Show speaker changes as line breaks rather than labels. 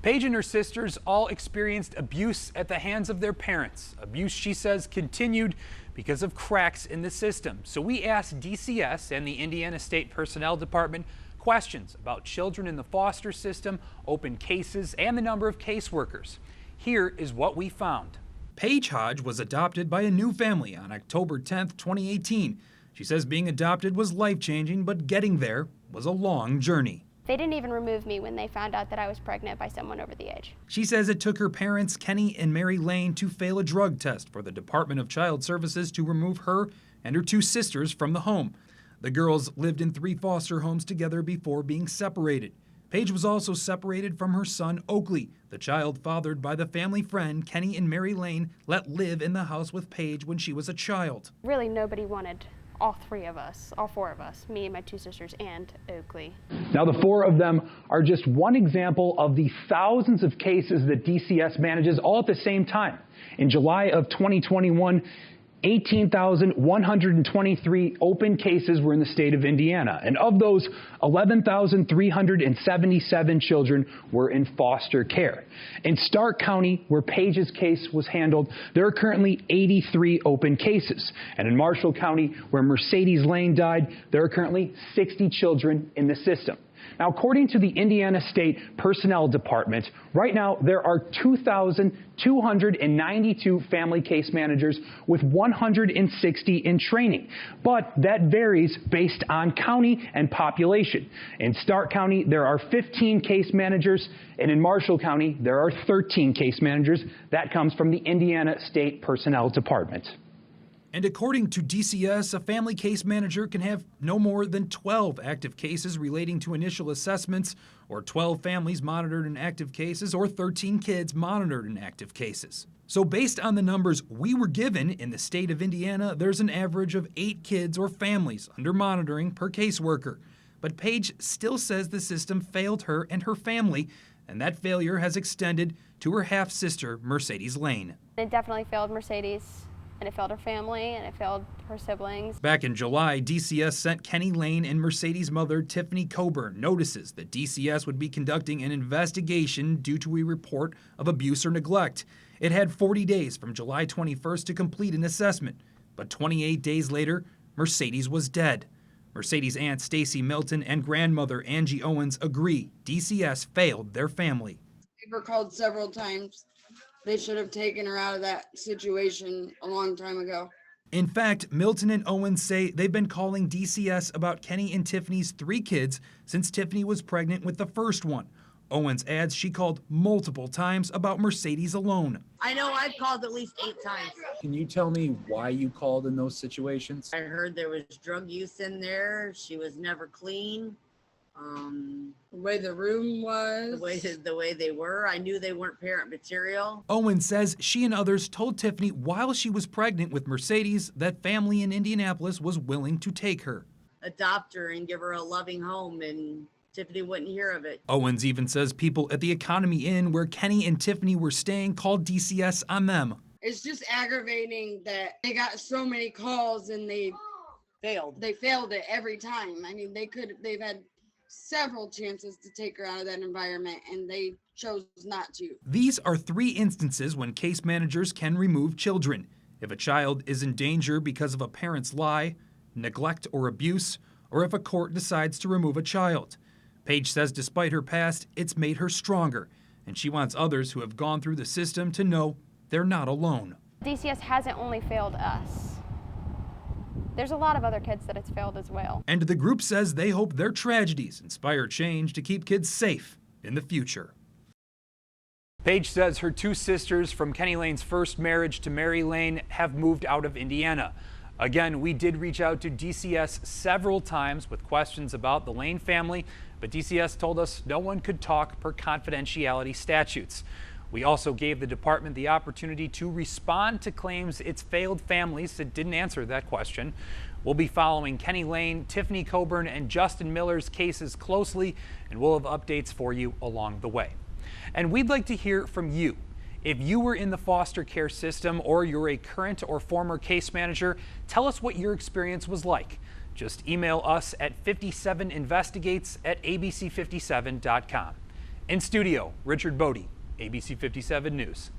Paige and her sisters all experienced abuse at the hands of their parents. Abuse, she says, continued because of cracks in the system. So we asked DCS and the Indiana State Personnel Department questions about children in the foster system, open cases, and the number of caseworkers. Here is what we found.
Paige Hodge was adopted by a new family on October 10, 2018. She says being adopted was life-changing, but getting there was a long journey.
They didn't even remove me when they found out that I was pregnant by someone over the age.
She says it took her parents, Kenny and Mary Lain, to fail a drug test for the Department of Child Services to remove her and her two sisters from the home. The girls lived in 3 foster homes together before being separated. Paige was also separated from her son, Oakley, the child fathered by the family friend Kenny and Mary Lain let live in the house with Paige when she was a child.
Really, nobody wanted all 4 of us, me and my 2 sisters and Oakley.
Now, the 4 of them are just one example of the thousands of cases that DCS manages all at the same time. In July of 2021, 18,123 open cases were in the state of Indiana, and of those, 11,377 children were in foster care. In Stark County, where Paige's case was handled, there are currently 83 open cases, and in Marshall County, where Mercedes Lain died, there are currently 60 children in the system. Now, according to the Indiana State Personnel Department, right now there are 2,292 family case managers with 160 in training. But that varies based on county and population. In Stark County, there are 15 case managers, and in Marshall County, there are 13 case managers. That comes from the Indiana State Personnel Department.
And according to DCS, a family case manager can have no more than 12 active cases relating to initial assessments, or 12 families monitored in active cases, or 13 kids monitored in active cases. So based on the numbers we were given in the state of Indiana, there's an average of 8 kids or families under monitoring per caseworker. But Paige still says the system failed her and her family, and that failure has extended to her half-sister, Mercedes Lain.
It definitely failed Mercedes. And it failed her family, and it failed her siblings.
Back in July, DCS sent Kenny Lain and Mercedes' mother, Tiffany Coburn, notices that DCS would be conducting an investigation due to a report of abuse or neglect. It had 40 days from July 21st to complete an assessment, but 28 days later, Mercedes was dead. Mercedes' aunt Stacy Milton and grandmother Angie Owens agree DCS failed their family.
We were called several times. They should have taken her out of that situation a long time ago.
In fact, Milton and Owens say they've been calling DCS about Kenny and Tiffany's 3 kids since Tiffany was pregnant with the first one. Owens adds she called multiple times about Mercedes alone.
I know I've called at least 8 times.
Can you tell me why you called in those situations?
I heard there was drug use in there. She was never clean.
The way the room was.
The way they were. I knew they weren't parent material.
Owens says she and others told Tiffany while she was pregnant with Mercedes that family in Indianapolis was willing to take her.
Adopt her and give her a loving home, and Tiffany wouldn't hear of it.
Owens even says people at the Economy Inn where Kenny and Tiffany were staying called DCS on them.
It's just aggravating that they got so many calls and they failed it every time. I mean, they've had several chances to take her out of that environment, and they chose not to.
These are 3 instances when case managers can remove children. If a child is in danger because of a parent's lie, neglect, or abuse, or if a court decides to remove a child. Paige says despite her past, it's made her stronger, and she wants others who have gone through the system to know they're not alone.
DCS hasn't only failed us. There's a lot of other kids that it's failed as well.
And the group says they hope their tragedies inspire change to keep kids safe in the future.
Paige says her 2 sisters from Kenny Lain's first marriage to Mary Lain have moved out of Indiana. Again, we did reach out to DCS several times with questions about the Lain family, but DCS told us no one could talk per confidentiality statutes. We also gave the department the opportunity to respond to claims it's failed families that didn't answer that question. We'll be following Kenny Lain, Tiffany Coburn, and Justin Miller's cases closely, and we'll have updates for you along the way. And we'd like to hear from you. If you were in the foster care system or you're a current or former case manager, tell us what your experience was like. Just email us at 57investigates@abc57.com. In studio, Richard Bodie, ABC57 News.